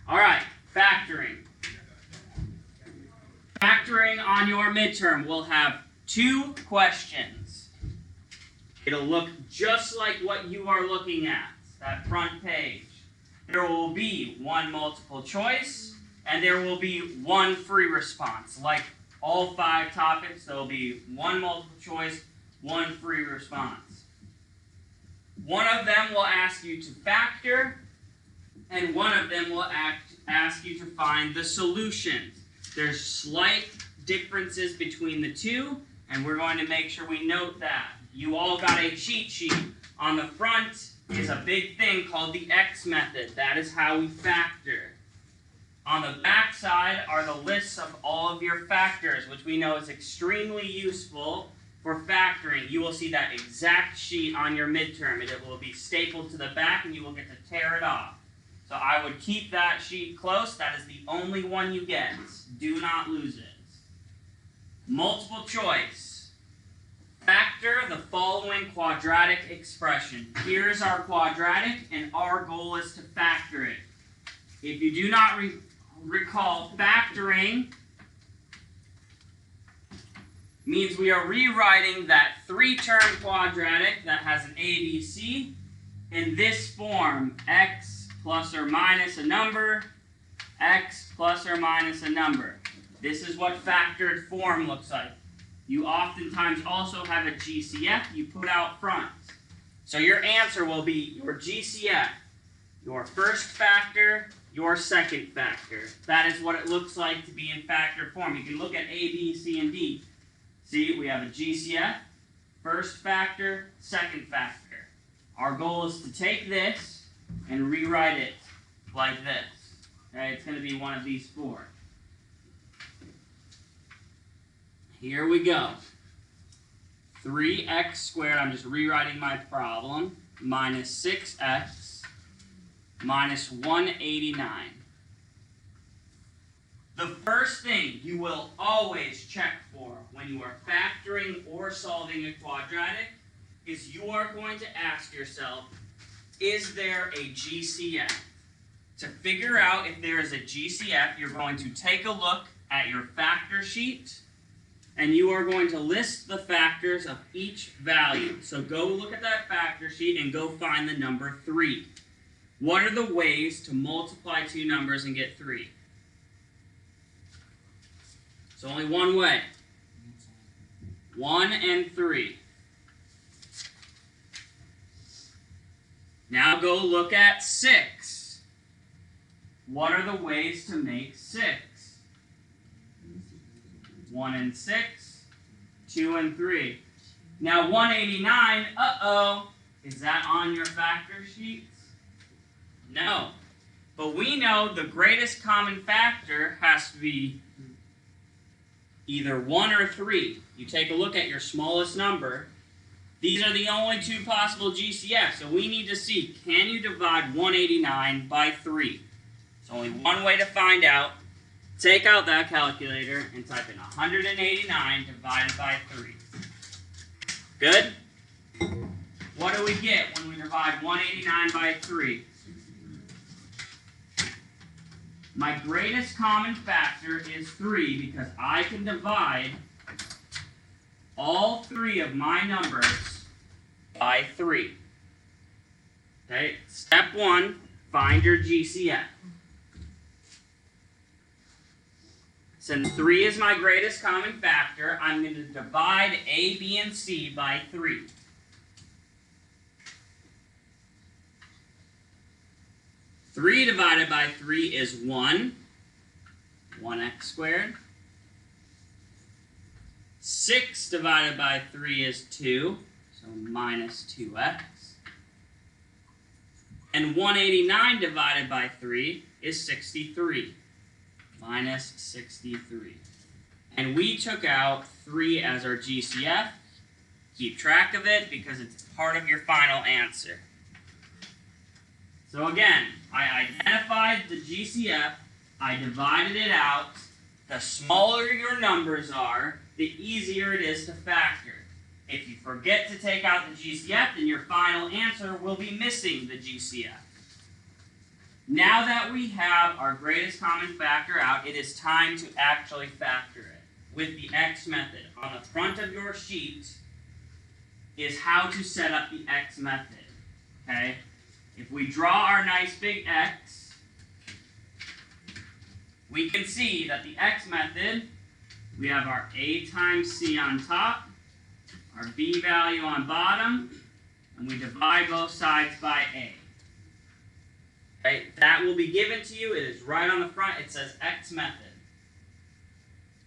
All right, factoring. Factoring on your midterm will have 2 questions. It'll look just like what you are looking at, that front page. There will be 1 multiple choice, and there will be 1 free response. Like all 5 topics, there will be 1 multiple choice, 1 free response. One of them will ask you to factor, and one of them will ask you to find the solutions. There's slight differences between the 2, and we're going to make sure we note that. You all got a cheat sheet. On the front is a big thing called the X method. That is how we factor. On the back side are the lists of all of your factors, which we know is extremely useful for factoring. You will see that exact sheet on your midterm. It will be stapled to the back, and you will get to tear it off. So I would keep that sheet close. That is the only one you get. Do not lose it. Multiple choice. Factor the following quadratic expression. Here's our quadratic, and our goal is to factor it. If you do not recall, factoring means we are rewriting that 3-term quadratic that has an ABC in this form: x plus or minus a number, x plus or minus a number. This is what factored form looks like. You oftentimes also have a GCF you put out front. So your answer will be your GCF, your first factor, your second factor. That is what it looks like to be in factored form. You can look at A, B, C, and D. See, we have a GCF, first factor, second factor. Our goal is to take this and rewrite it like this. Okay, it's going to be one of these 4. Here we go. 3x squared, I'm just rewriting my problem, minus 6x minus 189. The first thing you will always check for when you are factoring or solving a quadratic is you are going to ask yourself, is there a GCF? To figure out if there is a GCF, you're going to take a look at your factor sheet, and you are going to list the factors of each value. So go look at that factor sheet and go find the number 3. What are the ways to multiply 2 numbers and get 3? It's only one way. 1 and 3. Now go look at 6. What are the ways to make 6? 1 and 6, 2 and 3. Now 189, is that on your factor sheets? No. But we know the greatest common factor has to be either 1 or 3. You take a look at your smallest number. These are the only 2 possible GCFs, so we need to see, can you divide 189 by 3? There's only one way to find out. Take out that calculator and type in 189 divided by 3. Good? What do we get when we divide 189 by 3? My greatest common factor is 3 because I can divide all 3 of my numbers by 3. Okay, step 1, find your GCF. Since 3 is my greatest common factor, I'm going to divide A, B, and C by 3. Three divided by 3 is 1, 1x squared. 6 divided by 3 is 2, so minus 2x. And 189 divided by 3 is 63. Minus 63. And we took out 3 as our GCF. Keep track of it because it's part of your final answer. So again, I identified the GCF, I divided it out. The smaller your numbers are, the easier it is to factor. If you forget to take out the GCF, then your final answer will be missing the GCF. Now that we have our greatest common factor out, it is time to actually factor it with the X method. On the front of your sheet is how to set up the X method. Okay? If we draw our nice big X, we can see that the X method, we have our A times C on top, our B value on bottom, and we divide both sides by A. Okay? That will be given to you. It is right on the front. It says X method.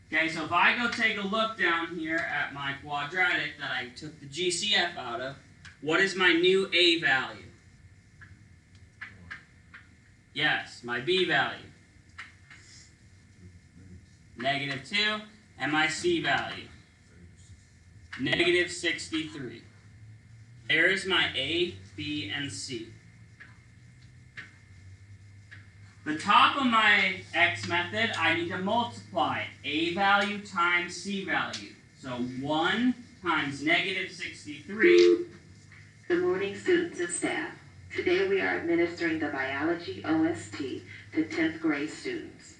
Okay, so if I go take a look down here at my quadratic that I took the GCF out of, what is my new A value? Yes, my B value. -2, and my C value. -63. There is my A, B, and C. The top of my X method, I need to multiply A value times C value. So 1 times -63. Good morning, students and staff. Today we are administering the Biology OST to 10th grade students.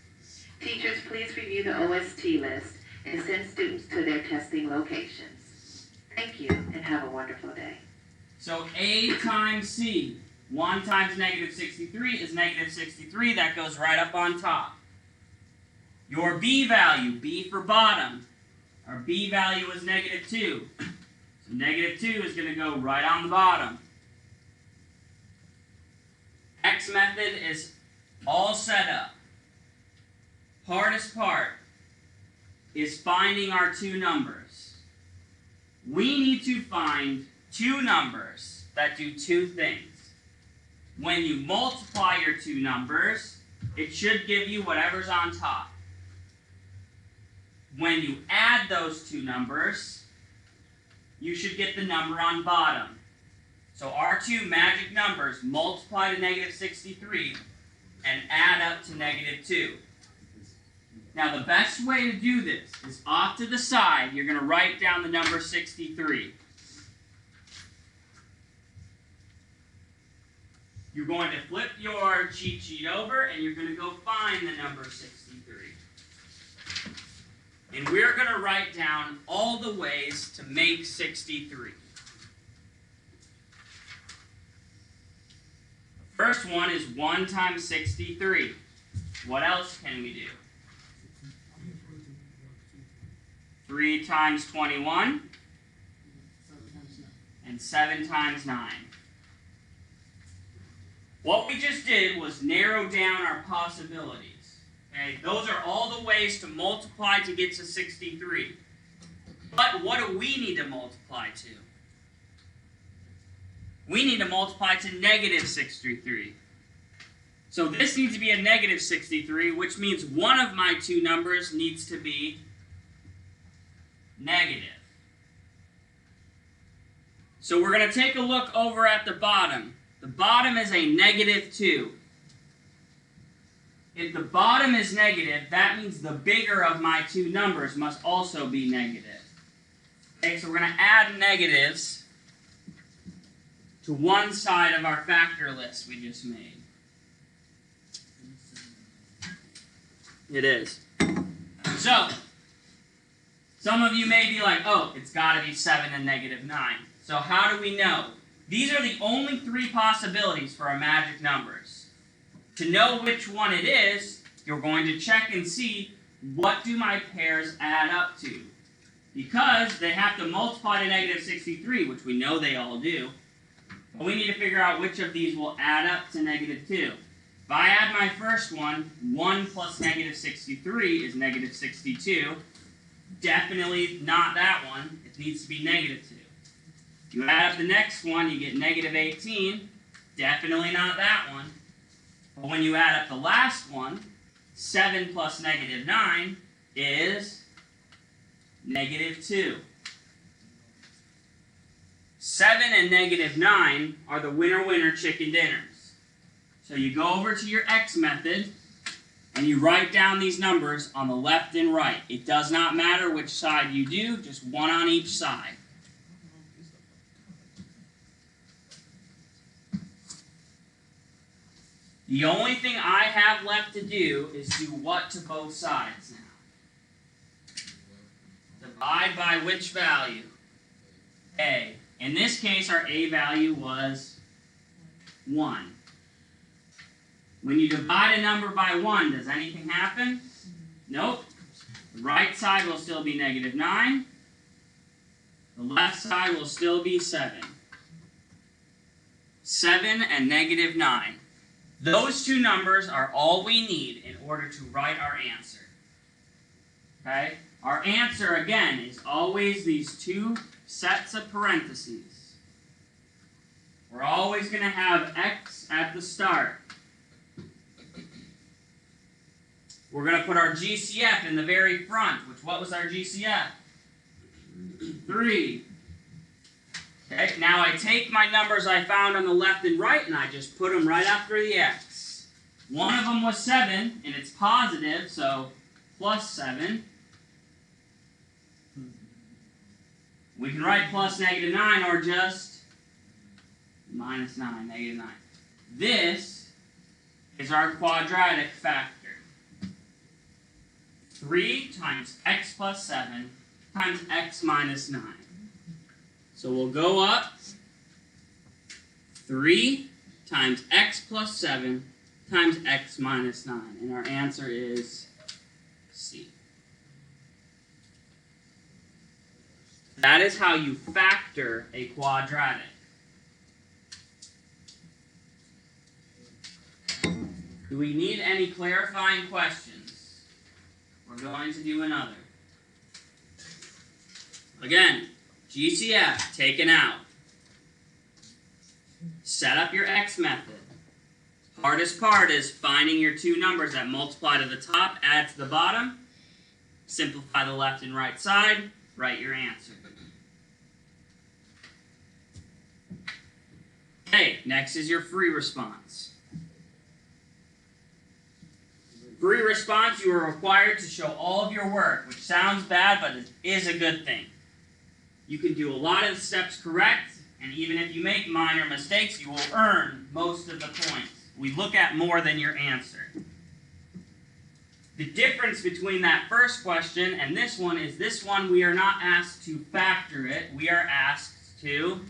Teachers, please review the OST list and send students to their testing locations. Thank you, and have a wonderful day. So A times C. 1 times -63 is -63. That goes right up on top. Your B value, B for bottom. Our B value is -2. So -2 is going to go right on the bottom. X method is all set up. Hardest part is finding our two numbers. We need to find two numbers that do two things. When you multiply your two numbers, it should give you whatever's on top. When you add those two numbers, you should get the number on bottom. So our two magic numbers multiply to -63 and add up to -2. Now the best way to do this is off to the side, you're going to write down the number 63. You're going to flip your cheat sheet over and you're going to go find the number 63. And we're going to write down all the ways to make 63. First one is 1 times 63. What else can we do? 3 times 21 and 7 times 9. What we just did was narrow down our possibilities. Okay? Those are all the ways to multiply to get to 63. But what do we need to multiply to? We need to multiply to -63. So this needs to be a -63, which means one of my two numbers needs to be negative. So we're going to take a look over at the bottom. The bottom is a -2. If the bottom is negative, that means the bigger of my two numbers must also be negative. Okay, so we're going to add negatives to one side of our factor list we just made. It is. So, some of you may be like, oh, it's got to be 7 and -9. So how do we know? These are the only three possibilities for our magic numbers. To know which one it is, you're going to check and see, what do my pairs add up to? Because they have to multiply to -63, which we know they all do. But we need to figure out which of these will add up to -2. If I add my first one, 1 plus -63 is -62. Definitely not that one. It needs to be -2. You add up the next one, you get -18. Definitely not that one. But when you add up the last one, 7 plus -9 is -2. 7 and -9 are the winner-winner chicken dinners. So you go over to your X method, and you write down these numbers on the left and right. It does not matter which side you do, just one on each side. The only thing I have left to do is do what to both sides now? Divide by which value? A. In this case, our A value was 1. When you divide a number by 1, does anything happen? Nope. The right side will still be -9. The left side will still be 7. 7 and -9. Those two numbers are all we need in order to write our answer. Okay? Our answer, again, is always these two sets of parentheses. We're always going to have x at the start. We're going to put our GCF in the very front, which what was our GCF? 3. Okay, now I take my numbers I found on the left and right, and I just put them right after the x. One of them was 7, and it's positive, so plus 7. We can write plus -9 or just -9, -9. This is our quadratic factor. 3 times x plus 7 times x minus 9. So we'll go up 3 times x plus 7 times x minus 9. And our answer is C. That is how you factor a quadratic. Do we need any clarifying questions? We're going to do another. Again, GCF taken out. Set up your x method. Hardest part is finding your two numbers that multiply to the top, add to the bottom. Simplify the left and right side. Write your answer. Okay, next is your free response. Free response, you are required to show all of your work, which sounds bad, but it is a good thing. You can do a lot of the steps correct, and even if you make minor mistakes, you will earn most of the points. We look at more than your answer. The difference between that first question and this one is this one we are not asked to factor it, we are asked to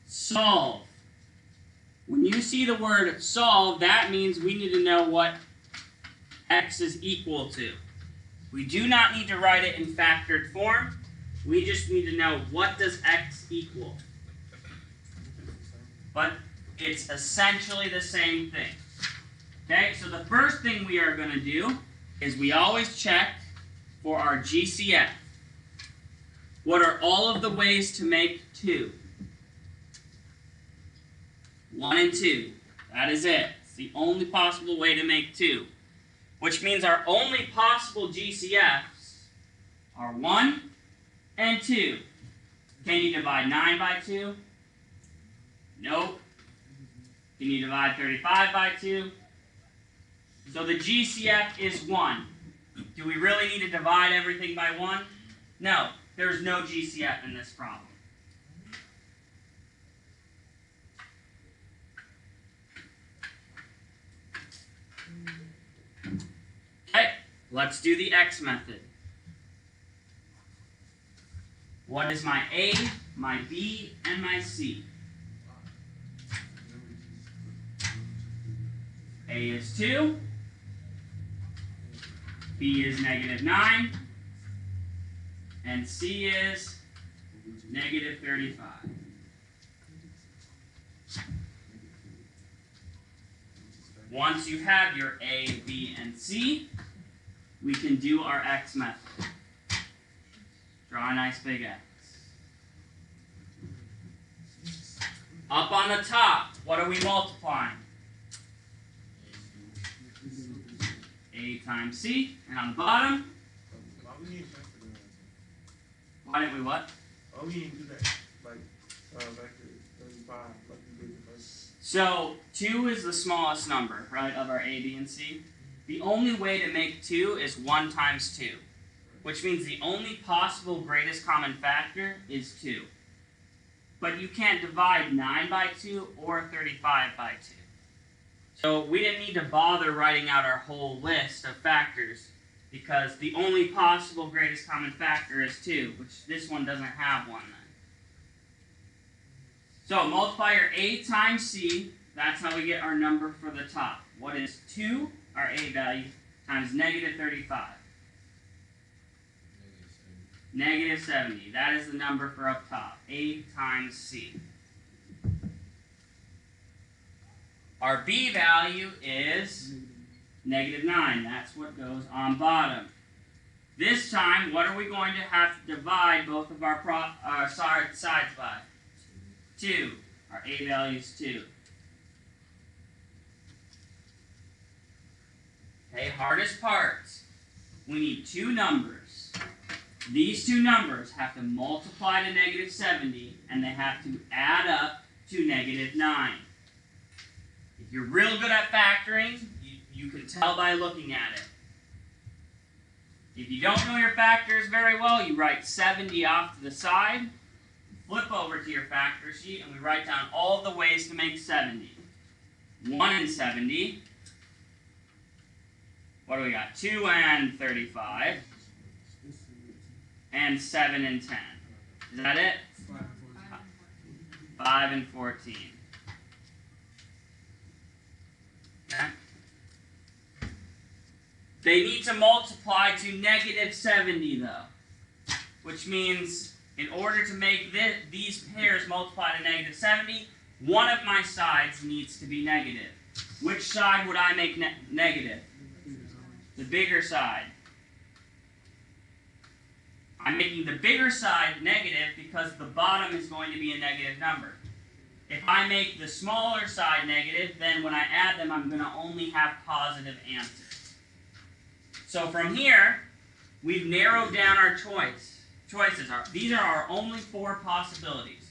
solve. When you see the word solve, that means we need to know what x is equal to. We do not need to write it in factored form. We just need to know what does x equal. But it's essentially the same thing. Okay, so the first thing we are going to do is we always check for our GCF. What are all of the ways to make 2? 1 and 2. That is it. It's the only possible way to make 2. Which means our only possible GCFs are 1 and 2. Can you divide 9 by 2? Nope. Can you divide 35 by 2? So the GCF is 1. Do we really need to divide everything by 1? No. There's no GCF in this problem. Okay, let's do the x method. What is my A, my B, and my C? A is 2. B is -9. And C is -35. Once you have your A, B, and C, we can do our x method. Draw a nice big X. Up on the top, what are we multiplying? A times C. And on the bottom? Why didn't we what? Oh, we didn't do that. Like, back to 35, like we did the first. So, 2 is the smallest number, right, of our A, B, and C. The only way to make 2 is 1 times 2, which means the only possible greatest common factor is 2. but you can't divide 9 by 2 or 35 by 2. So we didn't need to bother writing out our whole list of factors because the only possible greatest common factor is 2, which this one doesn't have one then. So multiply your a times c, that's how we get our number for the top. What is 2, our a value, times negative 35? Negative 70. That is the number for up top. A times c. Our b value is negative 9. That's what goes on bottom. This time, what are we going to have to divide both of our sides by? 2. Our a value is 2. Okay, hardest parts. We need two numbers. These two numbers have to multiply to negative 70, and they have to add up to negative 9. If you're real good at factoring, you can tell by looking at it. If you don't know your factors very well, you write 70 off to the side, flip over to your factor sheet, and we write down all the ways to make 70. 1 and 70. What do we got? 2 and 35. And 7 and 10. Is that it? 5 and 14. Okay. They need to multiply to negative 70 though. Which means in order to make these pairs multiply to negative 70, one of my sides needs to be negative. Which side would I make negative? The bigger side. I'm making the bigger side negative because the bottom is going to be a negative number. If I make the smaller side negative, then when I add them, I'm going to only have positive answers. So from here, we've narrowed down our choices. These are our only 4 possibilities.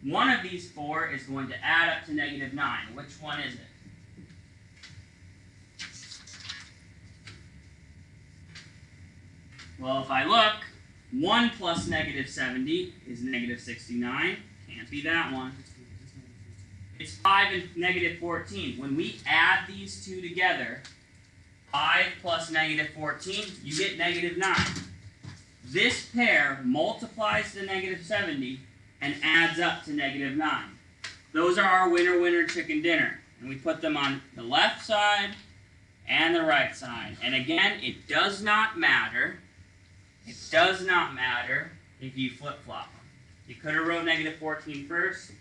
One of these 4 is going to add up to negative 9. Which one is it? Well, if I look, 1 plus negative 70 is negative 69. Can't be that one. It's 5 and negative 14. When we add these two together, 5 plus negative 14, you get negative 9. This pair multiplies to negative 70 and adds up to negative 9. Those are our winner-winner chicken dinner. And we put them on the left side and the right side. And again, it does not matter. It does not matter if you flip-flop them. You could have wrote negative 14 first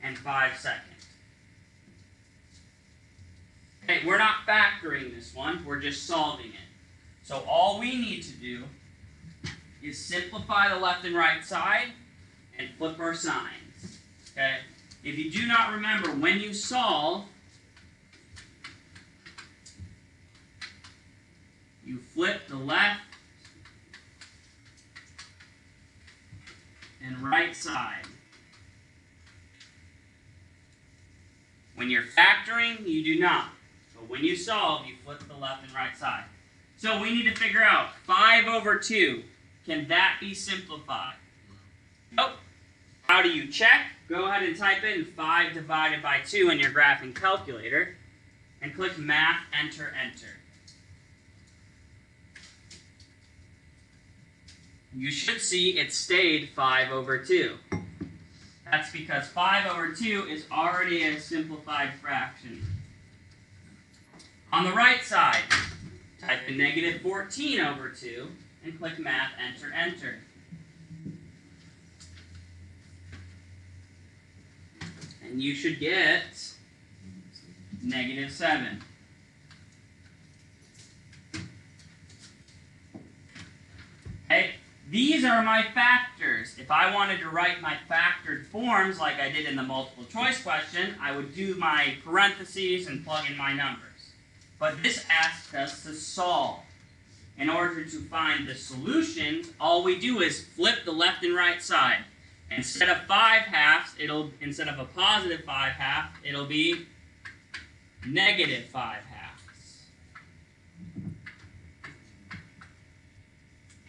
and 5 second. Okay, we're not factoring this one, we're just solving it. So all we need to do is simplify the left and right side and flip our signs. Okay? If you do not remember, when you solve, you flip the left and right side. When you're factoring, you do not. But when you solve, you flip the left and right side. So we need to figure out 5 over 2. Can that be simplified? Nope. How do you check? Go ahead and type in 5 divided by 2 in your graphing calculator and click Math, Enter, Enter. You should see it stayed 5 over 2. That's because 5 over 2 is already a simplified fraction. On the right side, type in negative 14 over 2 and click Math, Enter, Enter. And you should get negative 7. Okay, these are my factors. If I wanted to write my factored forms like I did in the multiple choice question, I would do my parentheses and plug in my numbers. But this asks us to solve. In order to find the solutions, all we do is flip the left and right side. Instead of 5 halves, instead of a positive 5 half, it'll be negative 5 halves.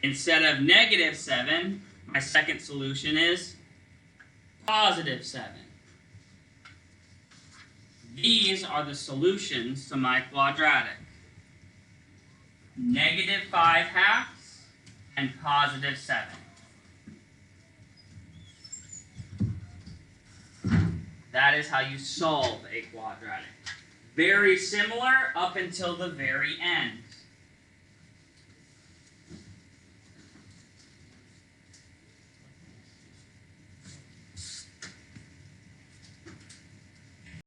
Instead of negative 7, my second solution is positive 7. These are the solutions to my quadratic. Negative 5/2 and positive 7. That is how you solve a quadratic. Very similar up until the very end.